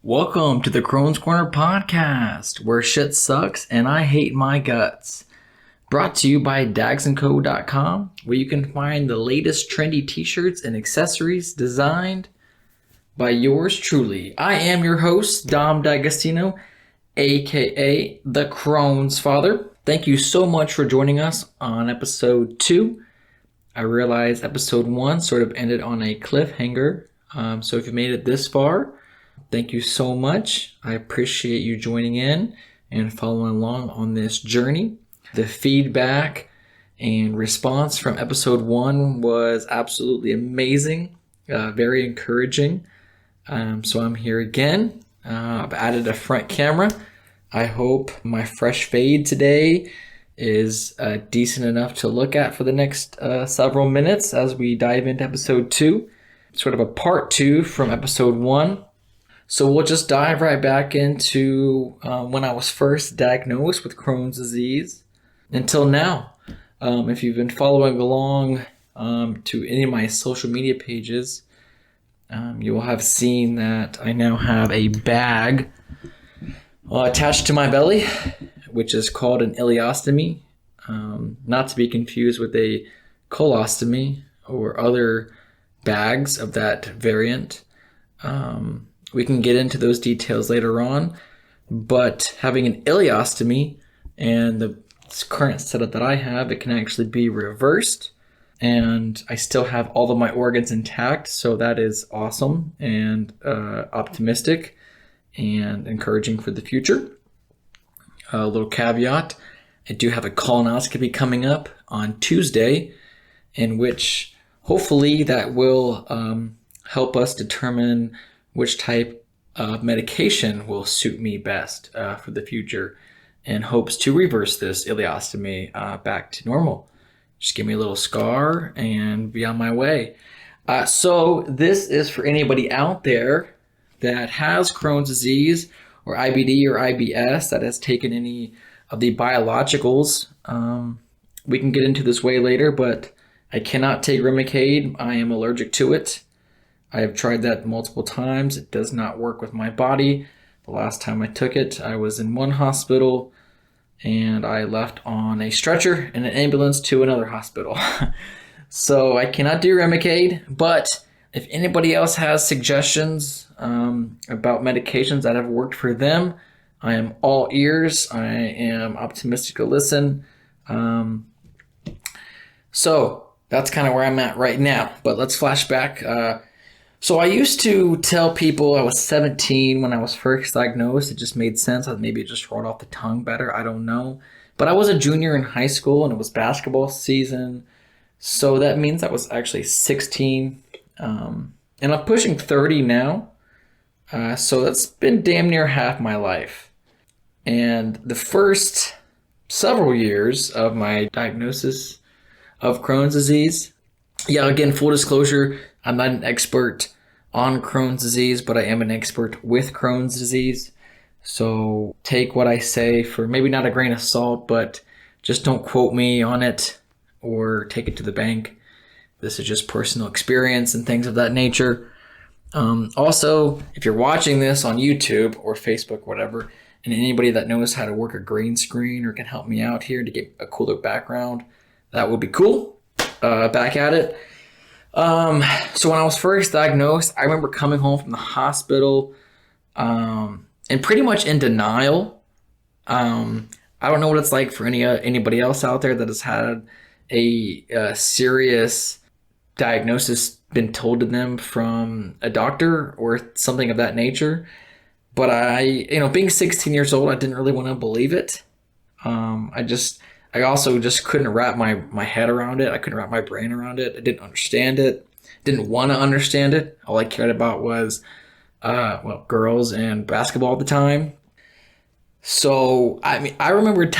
Welcome to the Crohn's Corner podcast, where shit sucks and I hate my guts. Brought to you by dagsandco.com, where you can find the latest trendy t-shirts and accessories designed by yours truly. I am your host, Dom D'Agostino, aka the Crohn's Father. Thank you so much for joining us on episode 2. I realize episode 1 sort of ended on a cliffhanger, so if you made it this far, thank you so much. I appreciate you joining in and following along on this journey. The feedback and response from episode 1 was absolutely amazing, very encouraging. So I'm here again. I've added a front camera. I hope my fresh fade today is decent enough to look at for the next several minutes as we dive into episode 2. Sort of a part 2 from episode 1. So we'll just dive right back into when I was first diagnosed with Crohn's disease until now. If you've been following along to any of my social media pages, you will have seen that I now have a bag attached to my belly, which is called an ileostomy, not to be confused with a colostomy or other bags of that variant. We can get into those details later on, but having an ileostomy and the current setup that I have, it can actually be reversed, and I still have all of my organs intact, so that is awesome and optimistic and encouraging for the future. A little caveat, I do have a colonoscopy coming up on Tuesday, in which hopefully that will help us determine which type of medication will suit me best for the future, in hopes to reverse this ileostomy back to normal. Just give me a little scar and be on my way. So this is for anybody out there that has Crohn's disease or IBD or IBS that has taken any of the biologicals. We can get into this way later, but I cannot take Remicade. I am allergic to it. I have tried that multiple times. It does not work with my body. The last time I took it, I was in one hospital and I left on a stretcher in an ambulance to another hospital. So I cannot do Remicade, but if anybody else has suggestions about medications that have worked for them, I am all ears. I am optimistic to listen. So that's kind of where I'm at right now, but let's flash back. So I used to tell people I was 17 when I was first diagnosed. It just made sense. Maybe it just rolled off the tongue better. I don't know. But I was a junior in high school and it was basketball season. So that means I was actually 16. And I'm pushing 30 now. So that's been damn near half my life. And the first several years of my diagnosis of Crohn's disease, again, full disclosure, I'm not an expert on Crohn's disease, but I am an expert with Crohn's disease. So take what I say for maybe not a grain of salt, but just don't quote me on it or take it to the bank. This is just personal experience and things of that nature. Also, if you're watching this on YouTube or Facebook, whatever, and anybody that knows how to work a green screen or can help me out here to get a cooler background, that would be cool. Back at it. So when I was first diagnosed, I remember coming home from the hospital and pretty much in denial. I don't know what it's like for anybody else out there that has had a serious diagnosis been told to them from a doctor or something of that nature. But being 16 years old, I didn't really want to believe it. I also just couldn't wrap my head around it. I couldn't wrap my brain around it. I didn't understand it. Didn't want to understand it. All I cared about was, girls and basketball at the time. So, I remember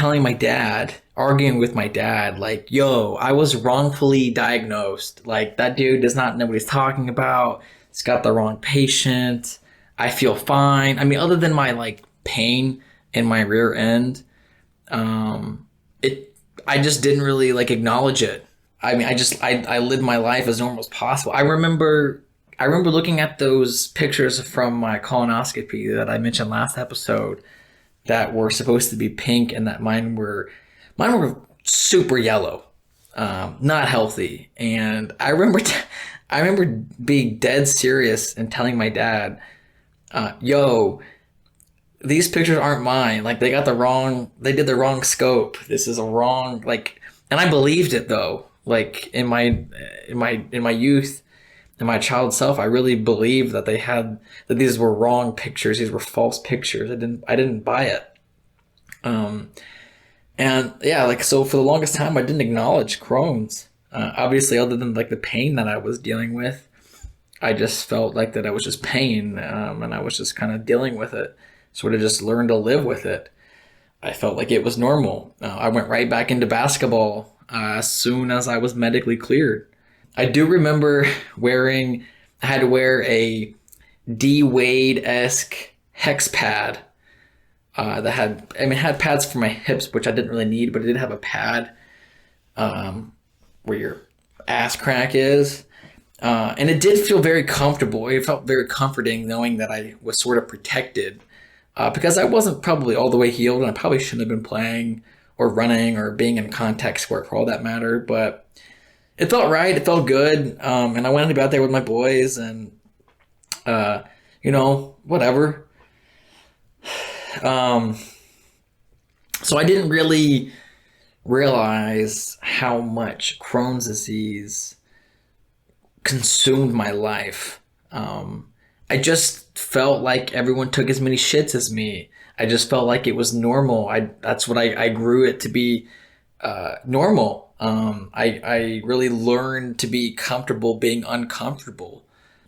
arguing with my dad, like, yo, I was wrongfully diagnosed. Like, that dude does not know what he's talking about. He's got the wrong patient. I feel fine. Other than my, pain in my rear end, I just didn't really acknowledge it. I lived my life as normal as possible. I remember I remember looking at those pictures from my colonoscopy that I mentioned last episode that were supposed to be pink, and that mine were super yellow, not healthy. And I remember being dead serious and telling my dad, "Yo, these pictures aren't mine. Like they did the wrong scope. This is a wrong like." And I believed it though. Like in my youth, in my child self, I really believed that that these were wrong pictures. These were false pictures. I didn't buy it. And yeah, like, so for the longest time, I didn't acknowledge Crohn's. Obviously, other than like the pain that I was dealing with, I just felt like that I was just pain, and I was just kind of dealing with it. Sort of just learned to live with it. I felt like it was normal. I went right back into basketball as soon as I was medically cleared. I do remember I had to wear a D Wade-esque hex pad that had pads for my hips, which I didn't really need, but it did have a pad where your ass crack is. And it did feel very comfortable. It felt very comforting knowing that I was sort of protected because I wasn't probably all the way healed, and I probably shouldn't have been playing or running or being in contact sport for all that matter. But it felt right. It felt good. And I went out there with my boys and, whatever. So I didn't really realize how much Crohn's disease consumed my life. I just felt like everyone took as many shits as me. I just felt like it was normal. That's what I grew it to be, normal. I really learned to be comfortable being uncomfortable.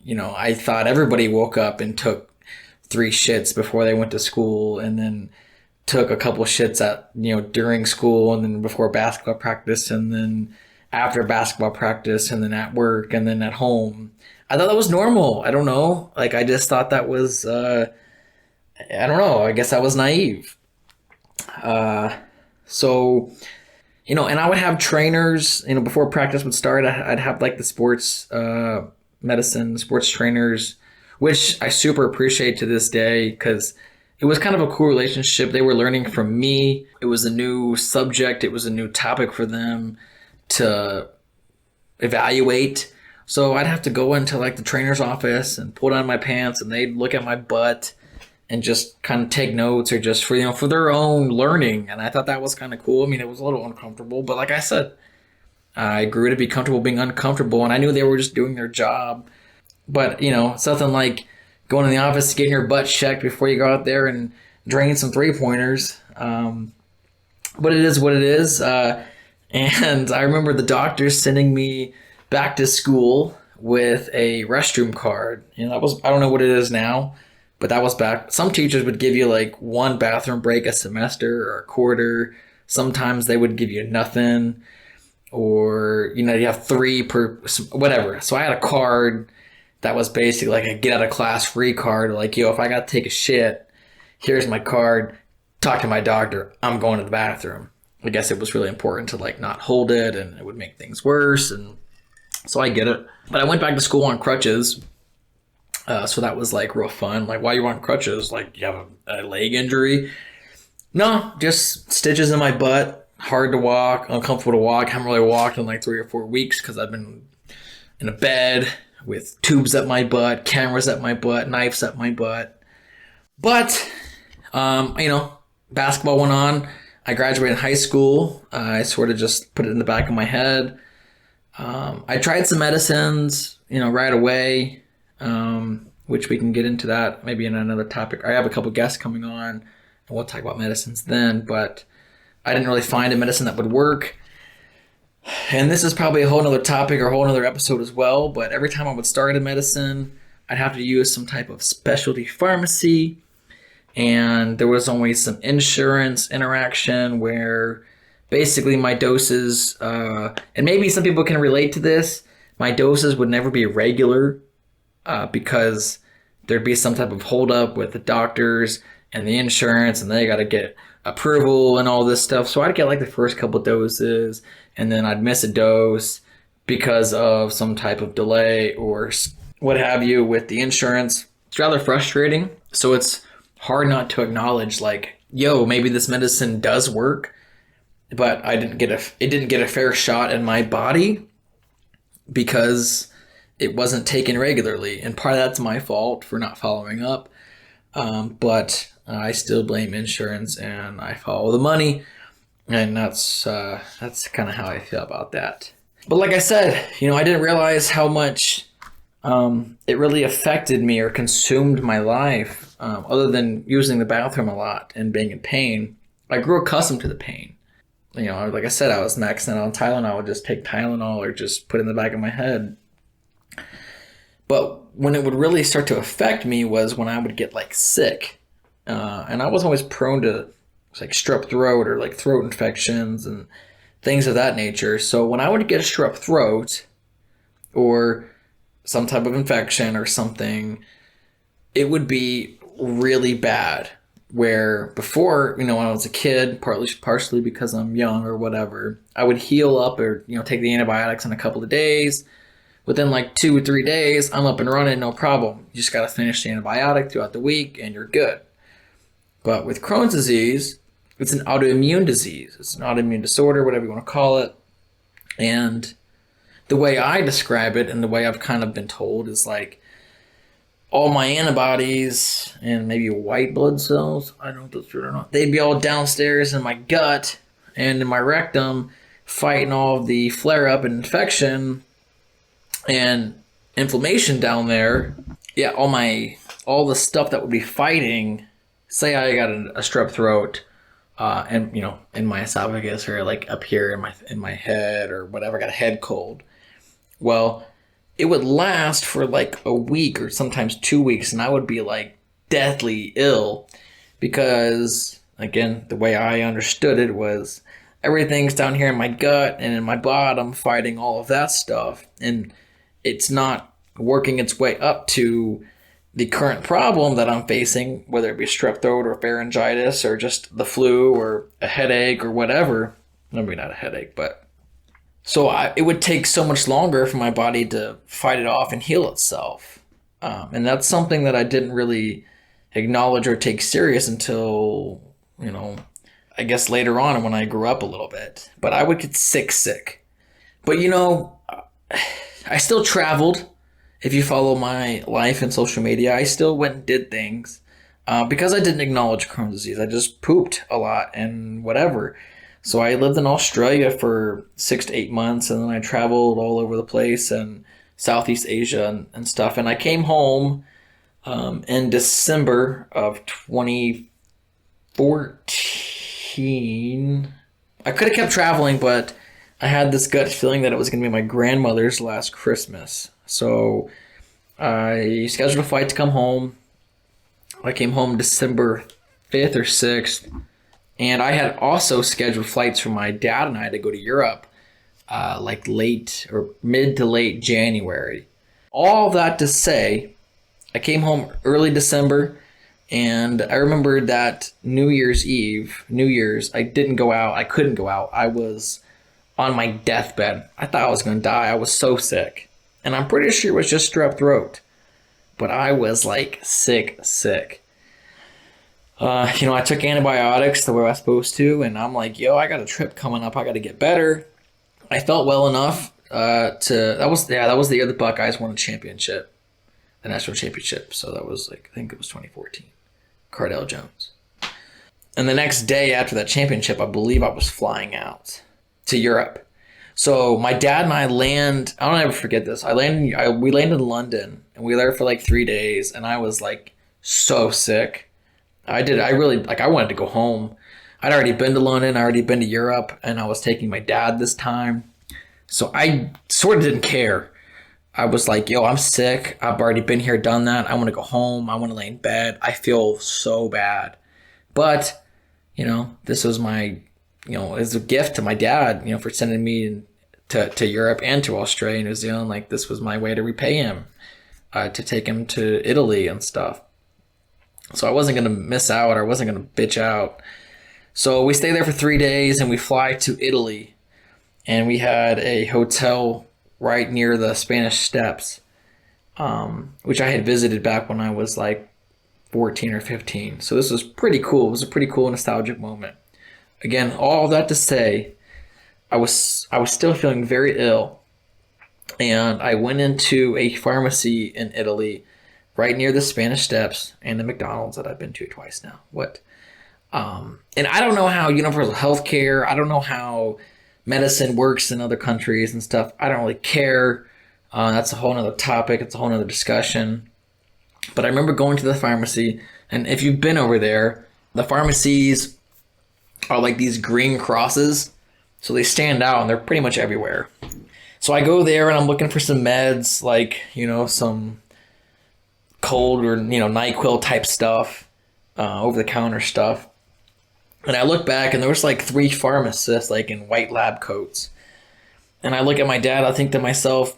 I thought everybody woke up and took 3 shits before they went to school, and then took a couple shits during school, and then before basketball practice, and then after basketball practice, and then at work, and then at home. I thought that was normal. I don't know. Like, I just thought that was, I don't know. I guess I was naive. So, and I would have trainers, before practice would start, I'd have like the sports medicine, sports trainers, which I super appreciate to this day because it was kind of a cool relationship. They were learning from me. It was a new subject. It was a new topic for them to evaluate. So I'd have to go into like the trainer's office and pull down my pants, and they'd look at my butt and just kind of take notes, or just for their own learning. And I thought that was kind of cool. I mean, it was a little uncomfortable, but like I said, I grew to be comfortable being uncomfortable, and I knew they were just doing their job. But, it's nothing like going in the office, getting your butt checked before you go out there and drain some 3-pointers. But it is what it is. And I remember the doctors sending me back to school with a restroom card. I don't know what it is now, but that was back. Some teachers would give you like 1 bathroom break a semester or a quarter. Sometimes they would give you nothing, or, you have 3 per whatever. So I had a card that was basically like a get out of class free card. Like, if I got to take a shit, here's my card. Talk to my doctor. I'm going to the bathroom. I guess it was really important to like not hold it, and it would make things worse. And so I get it. But I went back to school on crutches. So that was like real fun. Like, why you on crutches? Like, you have a leg injury? No, just stitches in my butt. Hard to walk, uncomfortable to walk. Haven't really walked in like 3 or 4 weeks because I've been in a bed with tubes at my butt, cameras at my butt, knives at my butt. But, basketball went on. I graduated high school. I sort of just put it in the back of my head. I tried some medicines, right away, which we can get into that maybe in another topic. I have a couple guests coming on, and we'll talk about medicines then. But I didn't really find a medicine that would work. And this is probably a whole nother topic or a whole nother episode as well. But every time I would start a medicine, I'd have to use some type of specialty pharmacy. And there was always some insurance interaction where basically my doses, and maybe some people can relate to this, my doses would never be regular because there'd be some type of holdup with the doctors and the insurance, and they got to get approval and all this stuff. So I'd get like the first couple doses, and then I'd miss a dose because of some type of delay or what have you with the insurance. It's rather frustrating. So it's hard not to acknowledge like, yo, maybe this medicine does work, but it didn't get a fair shot in my body because it wasn't taken regularly. And part of that's my fault for not following up. But I still blame insurance and I follow the money. And that's kind of how I feel about that. But like I said, I didn't realize how much it really affected me or consumed my life, other than using the bathroom a lot and being in pain. I grew accustomed to the pain. Like I said, I was maxing out on Tylenol. I would just take Tylenol or just put it in the back of my head. But when it would really start to affect me was when I would get like sick. And I was always prone to like strep throat or like throat infections and things of that nature. So when I would get a strep throat or some type of infection or something, it would be really bad. Where before, when I was a kid, partially because I'm young or whatever, I would heal up or, take the antibiotics in a couple of days. Within like 2 or 3 days, I'm up and running, no problem. You just got to finish the antibiotic throughout the week and you're good. But with Crohn's disease, it's an autoimmune disease. It's an autoimmune disorder, whatever you want to call it. And the way I describe it and the way I've kind of been told is like all my antibodies and maybe white blood cells, I don't know if that's true or not, they'd be all downstairs in my gut and in my rectum fighting all of the flare-up and infection and inflammation down there. Yeah, all the stuff that would be fighting, say I got a strep throat, and in my esophagus or like up here in my head or whatever, I got a head cold. Well, it would last for like a week or sometimes 2 weeks, and I would be like deathly ill because, again, the way I understood it was everything's down here in my gut and in my bottom fighting all of that stuff, and it's not working its way up to the current problem that I'm facing, whether it be strep throat or pharyngitis or just the flu or a headache or whatever. Maybe not a headache, but so it would take so much longer for my body to fight it off and heal itself. And that's something that I didn't really acknowledge or take serious until, I guess later on when I grew up a little bit. But I would get sick. But, I still traveled. If you follow my life and social media, I still went and did things because I didn't acknowledge Crohn's disease. I just pooped a lot and whatever. So I lived in Australia for 6 to 8 months, and then I traveled all over the place and Southeast Asia and stuff. And I came home in December of 2014. I could have kept traveling, but I had this gut feeling that it was going to be my grandmother's last Christmas. So I scheduled a flight to come home. I came home December 5th or 6th. And I had also scheduled flights for my dad and I to go to Europe like late or mid to late January. All that to say, I came home early December, and I remember that New Year's, I didn't go out. I couldn't go out. I was on my deathbed. I thought I was going to die. I was so sick. And I'm pretty sure it was just strep throat. But I was like sick. I took antibiotics the way I was supposed to, and I'm like, yo, I got a trip coming up. I got to get better. I felt well enough that was the year the Buckeyes won the national championship. So that was I think it was 2014. Cardell Jones. And the next day after that championship, I believe I was flying out to Europe. So my dad and I I'll never forget this. We landed in London, and we were there for like 3 days, and I was like so sick. I wanted to go home. I'd already been to London, I already been to Europe, and I was taking my dad this time. So I sort of didn't care. I was like, yo, I'm sick. I've already been here, done that. I want to go home. I want to lay in bed. I feel so bad. But, this was my, as a gift to my dad, for sending me to Europe and to Australia and New Zealand. Like, this was my way to repay him, to take him to Italy and stuff. So I wasn't going to miss out. I wasn't going to bitch out. So we stayed there for 3 days, and we fly to Italy. And we had a hotel right near the Spanish Steps. which I had visited back when I was like 14 or 15. So this was pretty cool. It was a pretty cool nostalgic moment. Again, all that to say, I was still feeling very ill, and I went into a pharmacy in Italy, right near the Spanish Steps and the McDonald's that I've been to twice now. And I don't know how universal healthcare. I don't know how medicine works in other countries and stuff. I don't really care. That's a whole nother topic. It's a whole nother discussion. But I remember going to the pharmacy, and if you've been over there, the pharmacies are like these green crosses. So they stand out and they're pretty much everywhere. So I go there and I'm looking for some meds, like, some cold or, NyQuil type stuff, over the counter stuff. And I look back and there was like 3 pharmacists like in white lab coats. And I look at my dad, I think to myself,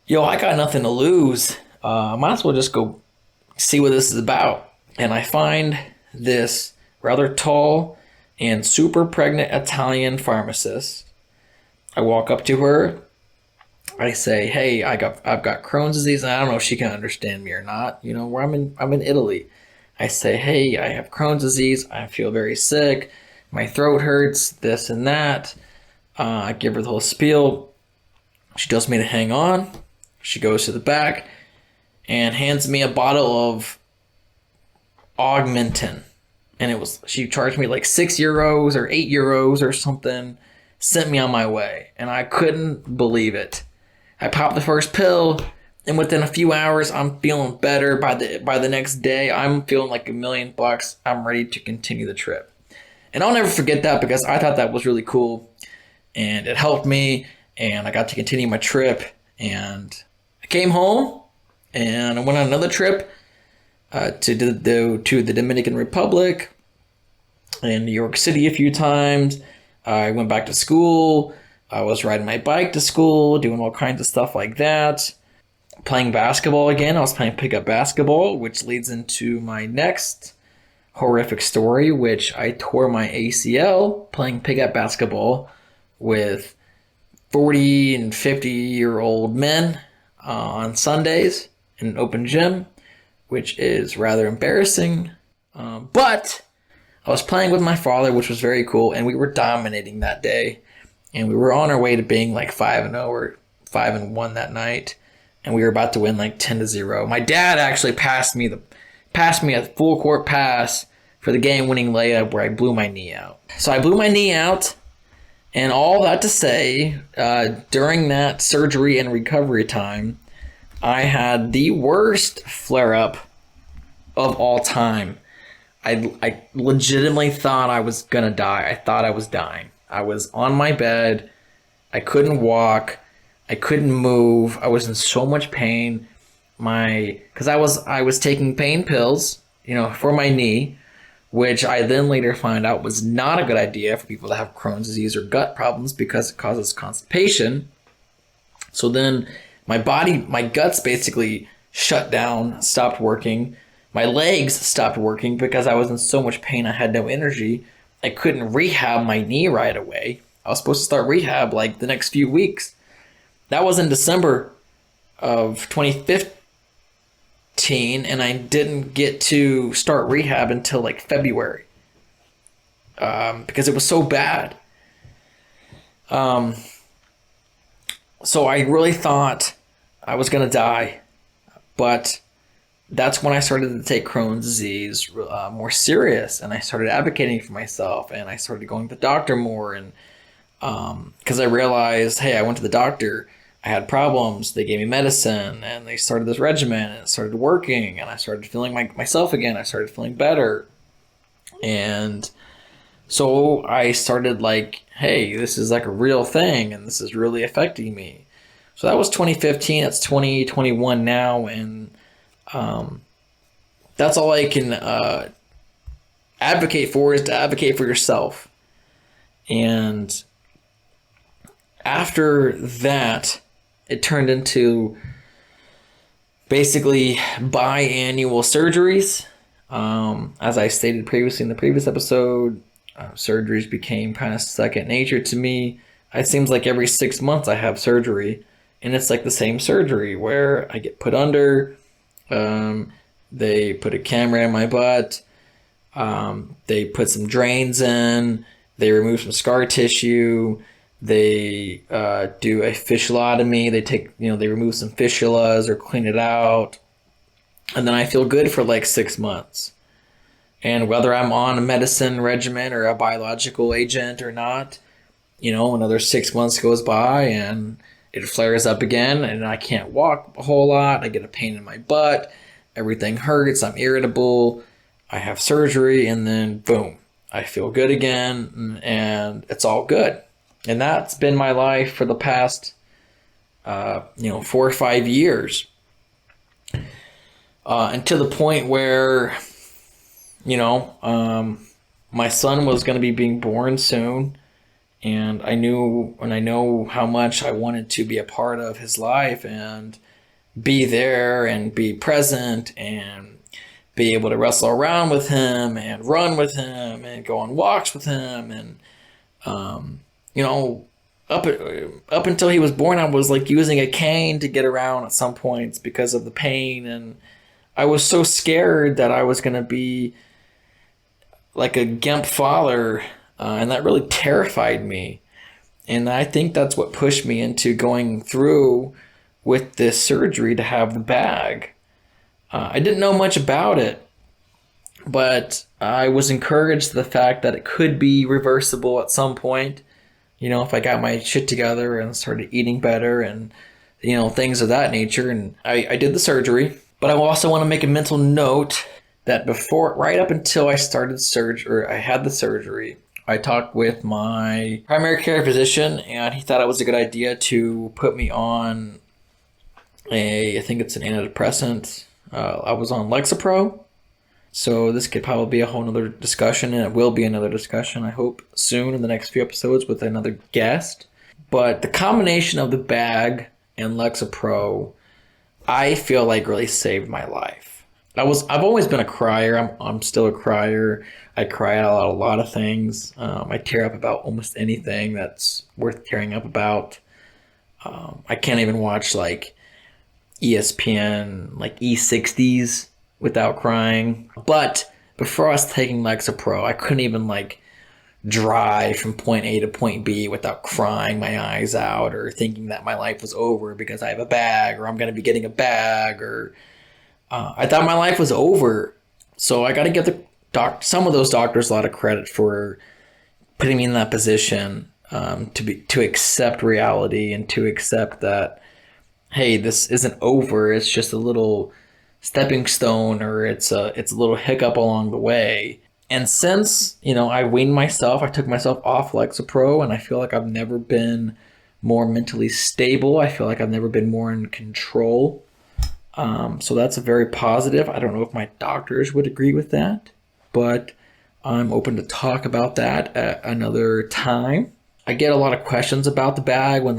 I got nothing to lose. I might as well just go see what this is about. And I find this rather tall and super pregnant Italian pharmacist. I walk up to her. I say, "Hey, I've got Crohn's disease, and I don't know if she can understand me or not. Where I'm in Italy." I say, "Hey, I have Crohn's disease. I feel very sick. My throat hurts. This and that." I give her the whole spiel. She tells me to hang on. She goes to the back and hands me a bottle of Augmentin. And she charged me like €6 or €8 or something, sent me on my way. And I couldn't believe it. I popped the first pill, and within a few hours, I'm feeling better. By the next day, I'm feeling like $1,000,000. I'm ready to continue the trip. And I'll never forget that because I thought that was really cool. And it helped me, and I got to continue my trip. And I came home, and I went on another trip to the Dominican Republic and New York City a few times. I went back to school. I was riding my bike to school, doing all kinds of stuff like that. Playing basketball again. I was playing pickup basketball, which leads into my next horrific story, which I tore my ACL playing pickup basketball with 40 and 50-year-old men on Sundays in an open gym, which is rather embarrassing. But I was playing with my father, which was very cool, and we were dominating that day. And we were on our way to being like 5-0 or 5-1 that night, and we were about to win like 10-0. My dad actually passed me a full court pass for the game-winning layup where I blew my knee out. So I blew my knee out, and all that to say, during that surgery and recovery time, I had the worst flare-up of all time. I legitimately thought I was gonna die. I thought I was dying. I was on my bed. I couldn't walk. I couldn't move. I was in so much pain. Because I was taking pain pills, for my knee, which I then later find out was not a good idea for people that have Crohn's disease or gut problems because it causes constipation. So then my guts basically shut down, stopped working. My legs stopped working because I was in so much pain. I had no energy. I couldn't rehab my knee right away. I was supposed to start rehab like the next few weeks. That was in December of 2015, and I didn't get to start rehab until like February because it was so bad. So I really thought I was going to die, but that's when I started to take Crohn's disease more serious, and I started advocating for myself, and I started going to the doctor more, and because I realized, hey, I went to the doctor, I had problems, they gave me medicine, and they started this regimen, and it started working, and I started feeling myself again, I started feeling better, and so I started like, hey, this is like a real thing, and this is really affecting me. So that was 2015, it's 2021 now, and that's all I can advocate for is to advocate for yourself. And after that, it turned into basically biannual surgeries. As I stated previously in the previous episode, surgeries became kind of second nature to me. It seems like every 6 months I have surgery. And it's like the same surgery where I get put under, they put a camera in my butt, they put some drains in, they remove some scar tissue, they do a fissulotomy, they remove some fissulas or clean it out, and then I feel good for like 6 months. And whether I'm on a medicine regimen or a biological agent or not, another 6 months goes by and it flares up again and I can't walk a whole lot. I get a pain in my butt. Everything hurts. I'm irritable. I have surgery and then boom, I feel good again and it's all good. And that's been my life for the past, 4 or 5 years. And to the point where, my son was going to be being born soon. And I know how much I wanted to be a part of his life and be there and be present and be able to wrestle around with him and run with him and go on walks with him. And, up until he was born, I was like using a cane to get around at some points because of the pain. And I was so scared that I was going to be like a gimp father. And that really terrified me. And I think that's what pushed me into going through with this surgery to have the bag. I didn't know much about it, but I was encouraged to the fact that it could be reversible at some point. If I got my shit together and started eating better and, things of that nature. And I did the surgery, but I also want to make a mental note that right up until I started I had the surgery, I talked with my primary care physician, and he thought it was a good idea to put me on I think it's an antidepressant. I was on Lexapro. So this could probably be a whole nother discussion, and it will be another discussion, I hope, soon in the next few episodes with another guest. But the combination of the bag and Lexapro, I feel like really saved my life. I've always been a crier. I'm still a crier. I cry out a lot of things. I tear up about almost anything that's worth tearing up about. I can't even watch like ESPN, like E60s without crying. But before I was taking Lexapro, I couldn't even like drive from point A to point B without crying my eyes out or thinking that my life was over because I have a bag or I'm going to be getting a bag or I thought my life was over. So I got to give some of those doctors a lot of credit for putting me in that position to accept reality and to accept that, hey, this isn't over. It's just a little stepping stone or it's a little hiccup along the way. And since, I weaned myself, I took myself off Lexapro, and I feel like I've never been more mentally stable. I feel like I've never been more in control. So that's a very positive. I don't know if my doctors would agree with that, but I'm open to talk about that at another time. I get a lot of questions about the bag when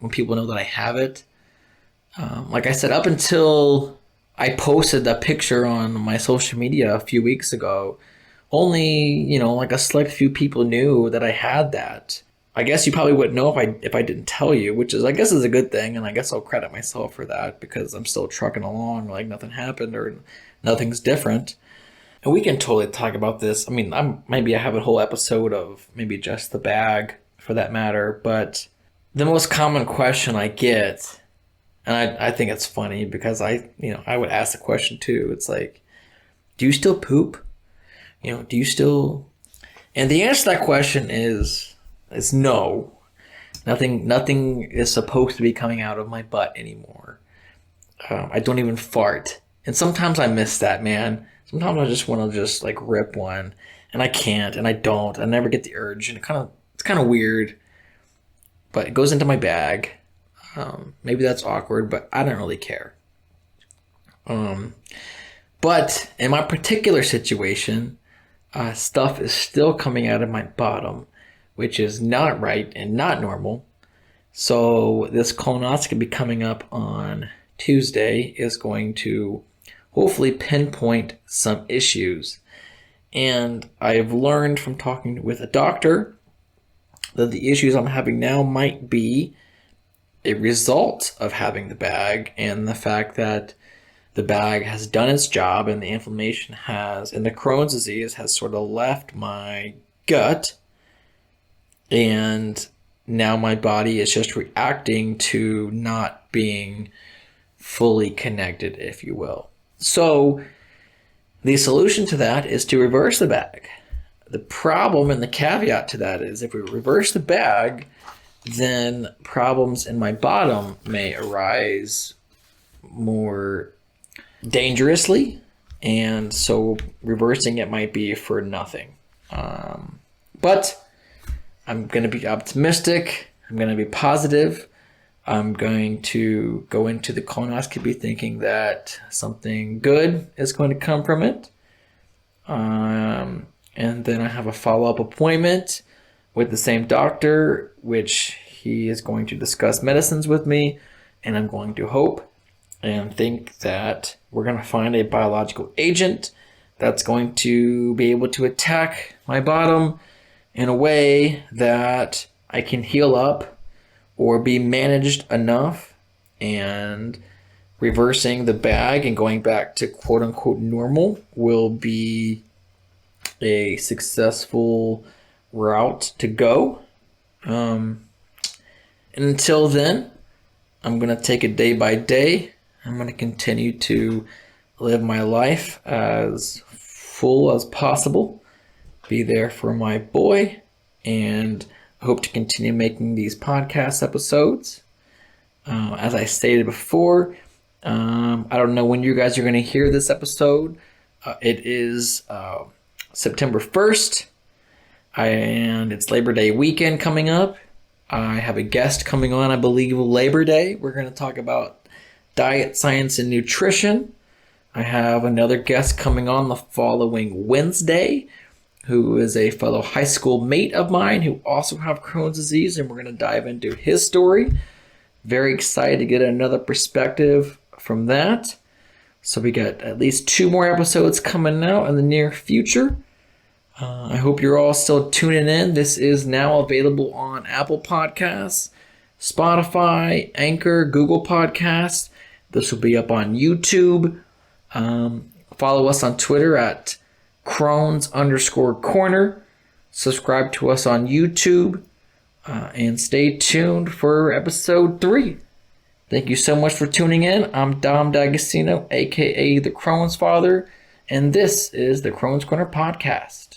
people know that I have it. Like I said, up until I posted that picture on my social media a few weeks ago, only, like a select few people knew that I had that. I guess you probably wouldn't know if I didn't tell you, which is, I guess, is a good thing. And I guess I'll credit myself for that because I'm still trucking along like nothing happened or nothing's different. And we can totally talk about this. I mean, maybe I have a whole episode of maybe just the bag for that matter. But the most common question I get, and I think it's funny because I would ask the question too. It's like, do you still poop? Do you still? And the answer to that question is no. Nothing is supposed to be coming out of my butt anymore. I don't even fart. And sometimes I miss that, man. Sometimes I just want to just like rip one, and I can't, and I don't. I never get the urge, and it's kind of weird. But it goes into my bag. Maybe that's awkward, but I don't really care. But in my particular situation, stuff is still coming out of my bottom, which is not right and not normal. So this colonoscopy coming up on Tuesday is going to hopefully pinpoint some issues. And I've learned from talking with a doctor that the issues I'm having now might be a result of having the bag, and the fact that the bag has done its job and the inflammation and the Crohn's disease has sort of left my gut, and now my body is just reacting to not being fully connected, if you will. So the solution to that is to reverse the bag. The problem and the caveat to that is if we reverse the bag, then problems in my bottom may arise more dangerously, and so reversing it might be for nothing. But I'm going to be optimistic. I'm going to be positive. I'm going to go into the colonoscopy thinking that something good is going to come from it. And then I have a follow-up appointment with the same doctor, which he is going to discuss medicines with me, and I'm going to hope and think that we're going to find a biological agent that's going to be able to attack my bottom in a way that I can heal up or be managed enough, and reversing the bag and going back to quote-unquote normal will be a successful route to go. And until then, I'm going to take it day by day. I'm going to continue to live my life as full as possible, be there for my boy, and I hope to continue making these podcast episodes. As I stated before, I don't know when you guys are going to hear this episode. It is September 1st, and it's Labor Day weekend coming up. I have a guest coming on, I believe, Labor Day. We're going to talk about diet, science, and nutrition. I have another guest coming on the following Wednesday, who is a fellow high school mate of mine who also have Crohn's disease, and we're going to dive into his story. Very excited to get another perspective from that. So we got at least 2 more episodes coming out in the near future. I hope you're all still tuning in. This is now available on Apple Podcasts, Spotify, Anchor, Google Podcasts. This will be up on YouTube. Follow us on Twitter at Crohn's_corner. Subscribe to us on YouTube. And stay tuned for episode 3. Thank you so much for tuning in. I'm Dom D'Agostino, aka the Crohn's Father, and this is the Crohn's Corner Podcast.